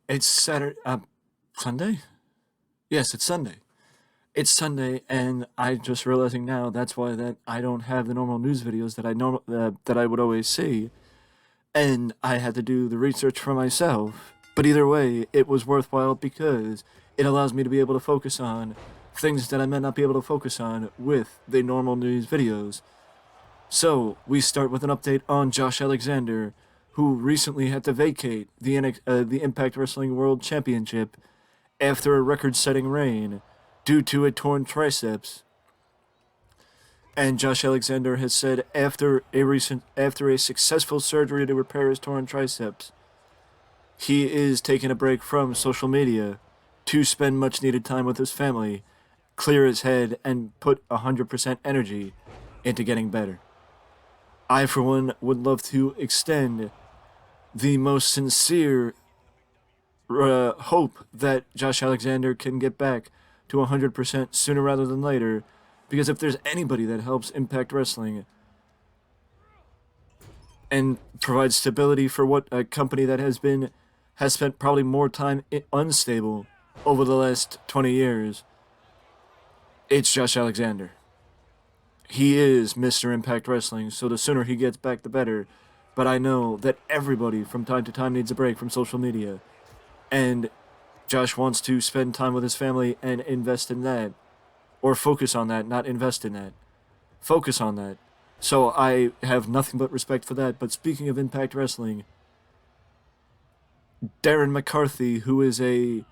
It's Saturday, Sunday? Yes, it's Sunday. It's Sunday, and I'm just realizing now that's why that I don't have the normal news videos that that I would always see, and I had to do the research for myself. But either way, it was worthwhile because it allows me to be able to focus on things that I might not be able to focus on with the normal news videos. So we start with an update on Josh Alexander, who recently had to vacate the Impact Wrestling World Championship after a record-setting reign due to a torn triceps. And Josh Alexander has said after a successful surgery to repair his torn triceps, he is taking a break from social media to spend much needed time with his family, clear his head, and put 100% energy into getting better. I, for one, would love to extend the most sincere hope that Josh Alexander can get back to 100% sooner rather than later, because if there's anybody that helps Impact Wrestling and provides stability for what a company that has spent probably more time unstable over the last 20 years, it's Josh Alexander. He is Mr. Impact Wrestling, so the sooner he gets back, the better. But I know that everybody from time to time needs a break from social media. And Josh wants to spend time with his family and invest in that. Or focus on that, not invest in that. Focus on that. So I have nothing but respect for that. But speaking of Impact Wrestling, Darren McCarthy, who has a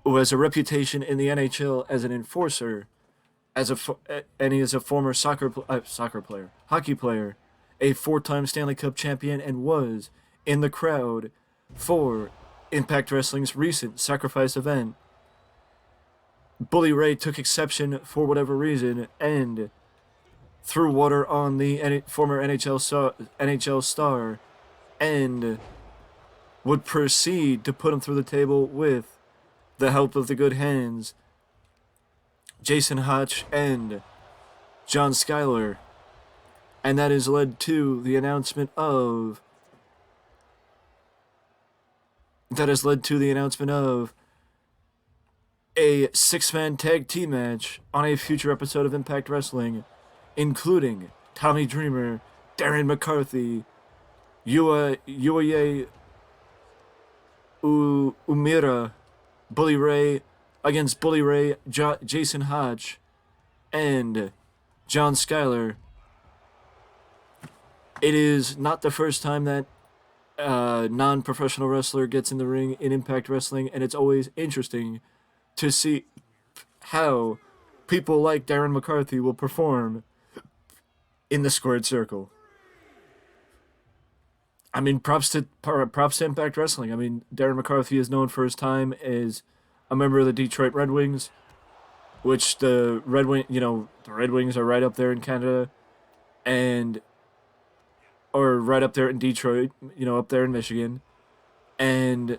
reputation in the NHL as an enforcer, and he is a former hockey player, a four-time Stanley Cup champion, and was in the crowd for Impact Wrestling's recent Sacrifice event. Bully Ray took exception for whatever reason and threw water on the former NHL star and would proceed to put him through the table with the help of the good hands Jason Hotch and John Schuyler. And that has led to the announcement of a six-man tag team match on a future episode of Impact Wrestling, including Tommy Dreamer, Darren McCarthy, Yuya Umira, Bully Ray against Bully Ray, Jason Hodge, and John Schuyler. It is not the first time that a non-professional wrestler gets in the ring in Impact Wrestling, and it's always interesting to see how people like Darren McCarthy will perform in the squared circle. I mean, props to Impact Wrestling. I mean, Darren McCarthy is known for his time as a member of the Detroit Red Wings, which the Red Wings are right up there in Canada, or right up there in Detroit, up there in Michigan, and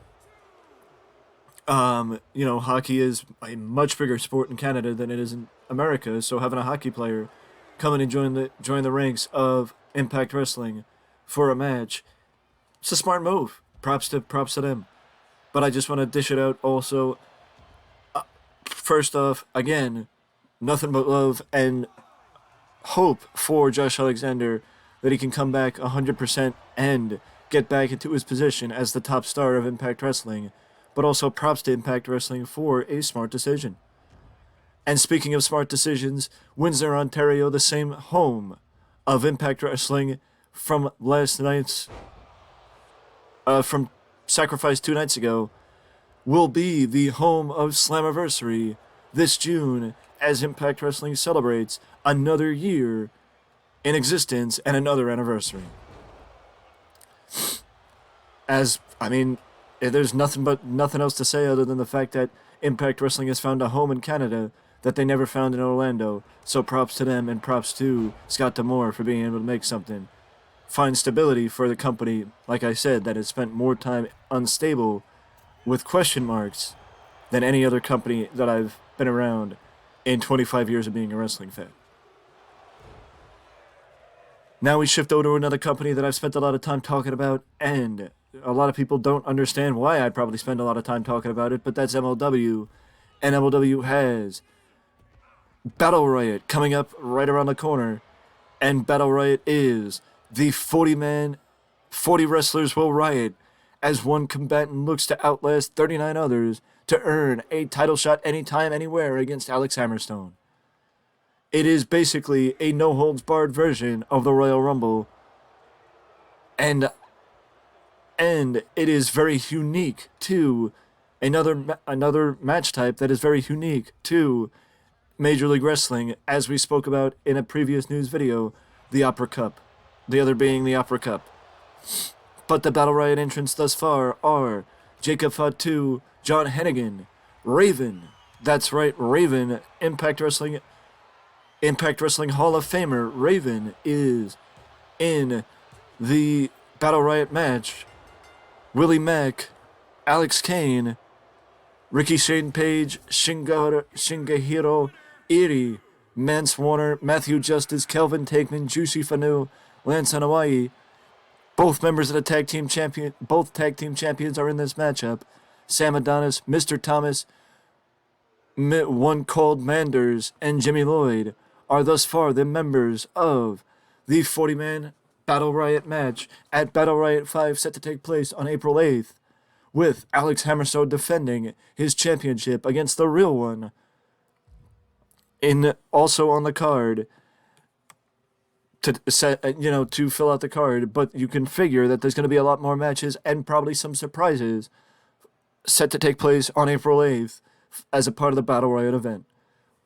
hockey is a much bigger sport in Canada than it is in America. So having a hockey player come in and join the ranks of Impact Wrestling for a match, it's a smart move. Props to them. But I just want to dish it out also. First off, again, nothing but love and hope for Josh Alexander that he can come back 100% and get back into his position as the top star of Impact Wrestling. But also props to Impact Wrestling for a smart decision. And speaking of smart decisions, Windsor, Ontario, the same home of Impact Wrestling from from Sacrifice 2 nights ago, will be the home of Slammiversary this June as Impact Wrestling celebrates another year in existence and another anniversary. There's nothing else to say other than the fact that Impact Wrestling has found a home in Canada that they never found in Orlando. So props to them and props to Scott D'Amore for being able to make something. Find stability for the company, like I said, that has spent more time unstable with question marks than any other company that I've been around in 25 years of being a wrestling fan. Now we shift over to another company that I've spent a lot of time talking about and a lot of people don't understand why I probably spend a lot of time talking about it, but that's MLW. And MLW has Battle Riot coming up right around the corner. And Battle Riot is the 40 wrestlers will riot as one combatant looks to outlast 39 others to earn a title shot anytime, anywhere against Alex Hammerstone. It is basically a no-holds-barred version of the Royal Rumble, and it is very unique to another match type that is very unique to Major League Wrestling, as we spoke about in a previous news video, the Opera Cup. The other being the Opera Cup. But the Battle Riot entrants thus far are Jacob Fatu, John Hennigan, Raven. That's right, Raven, Impact Wrestling Hall of Famer. Raven is in the Battle Riot match. Willie Mack, Alex Kane, Ricky Shane Page, Shingehiro Iri, Mance Warner, Matthew Justice, Kelvin Takeman, Juicy Fanu, Lance Anoa'i. Both members of the tag team champions are in this matchup. Sam Adonis, Mr. Thomas, One Called Manders, and Jimmy Lloyd are thus far the members of the 40-man Battle Riot match at Battle Riot 5, set to take place on April 8th, with Alex Hammerstone defending his championship against the real one. Also on the card, to fill out the card, but you can figure that there's going to be a lot more matches and probably some surprises set to take place on April 8th as a part of the Battle Riot event.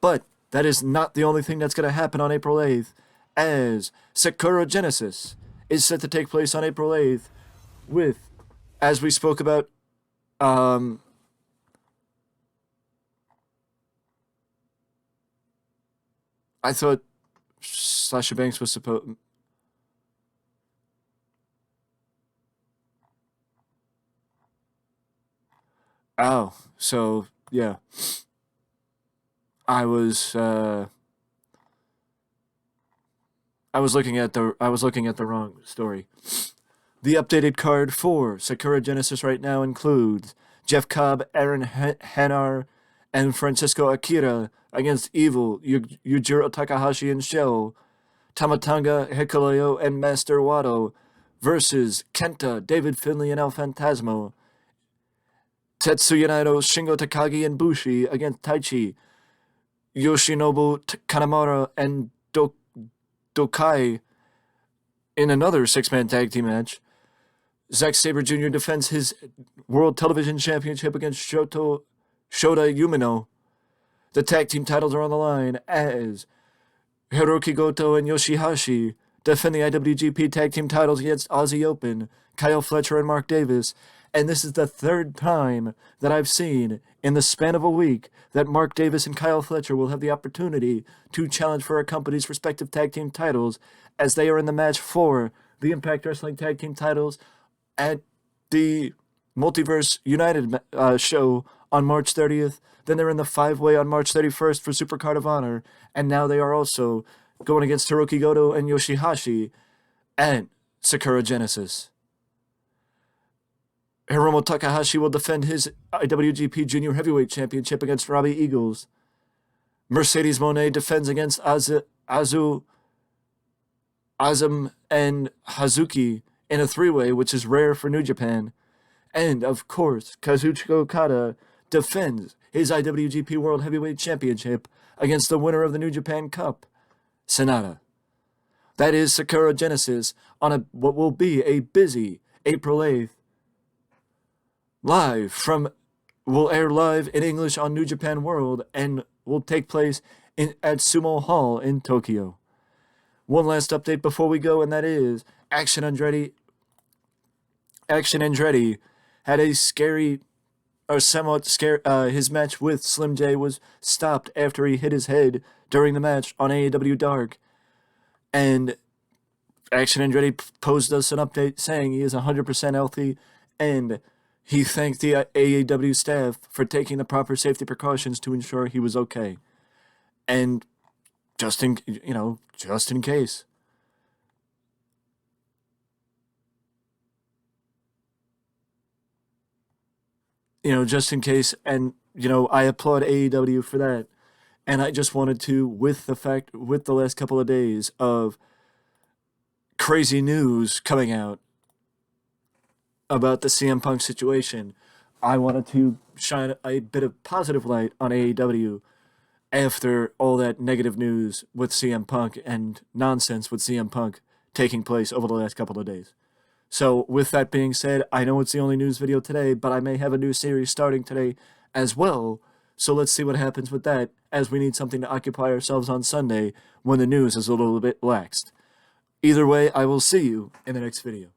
But that is not the only thing that's going to happen on April 8th, as Sakura Genesis is set to take place on April 8th with, as we spoke about, I thought Sasha Banks was supposed... Oh, so, yeah. I was looking at the wrong story. The updated card for Sakura Genesis right now includes Jeff Cobb, Aaron Hanar, and Francisco Akira against Evil, Yujiro Takahashi and Shell, Tamatanga, Hikuleo, and Master Wato versus Kenta, David Finlay, and El Phantasmo, Tetsuya Naito, Shingo Takagi, and Bushi against Taichi, Yoshinobu Kanemaru, and Dokai in another 6-man tag team match. Zack Sabre Jr. defends his World Television Championship against Shota Umino. The tag team titles are on the line as Hiroki Goto and Yoshihashi defend the IWGP tag team titles against Aussie Open, Kyle Fletcher, and Mark Davis. And this is the third time that I've seen in the span of a week that Mark Davis and Kyle Fletcher will have the opportunity to challenge for a company's respective tag team titles, as they are in the match for the Impact Wrestling tag team titles at the Multiverse United show on March 30th. Then they're in the 5-way on March 31st for Super Card of Honor. And now they are also going against Hiroki Goto and Yoshihashi at Sakura Genesis. Hiromu Takahashi will defend his IWGP Junior Heavyweight Championship against Robbie Eagles. Mercedes Moné defends against Azum and Hazuki in a 3-way, which is rare for New Japan. And, of course, Kazuchika Okada defends his IWGP World Heavyweight Championship against the winner of the New Japan Cup, Sanada. That is Sakura Genesis on what will be a busy April 8th. Will air live in English on New Japan World and will take place at Sumo Hall in Tokyo. One last update before we go, and that is Action Andretti had a somewhat scary, his match with Slim J was stopped after he hit his head during the match on AEW Dark. And Action Andretti posed us an update saying he is 100% healthy, and he thanked the AEW staff for taking the proper safety precautions to ensure he was okay. And just in case. just in case. And, I applaud AEW for that. And I just wanted to, with the last couple of days of crazy news coming out about the CM Punk situation, I wanted to shine a bit of positive light on AEW after all that negative news with CM Punk and nonsense with CM Punk taking place over the last couple of days. So, with that being said, I know it's the only news video today, but I may have a new series starting today as well. So, let's see what happens with that, as we need something to occupy ourselves on Sunday when the news is a little bit laxed. Either way, I will see you in the next video.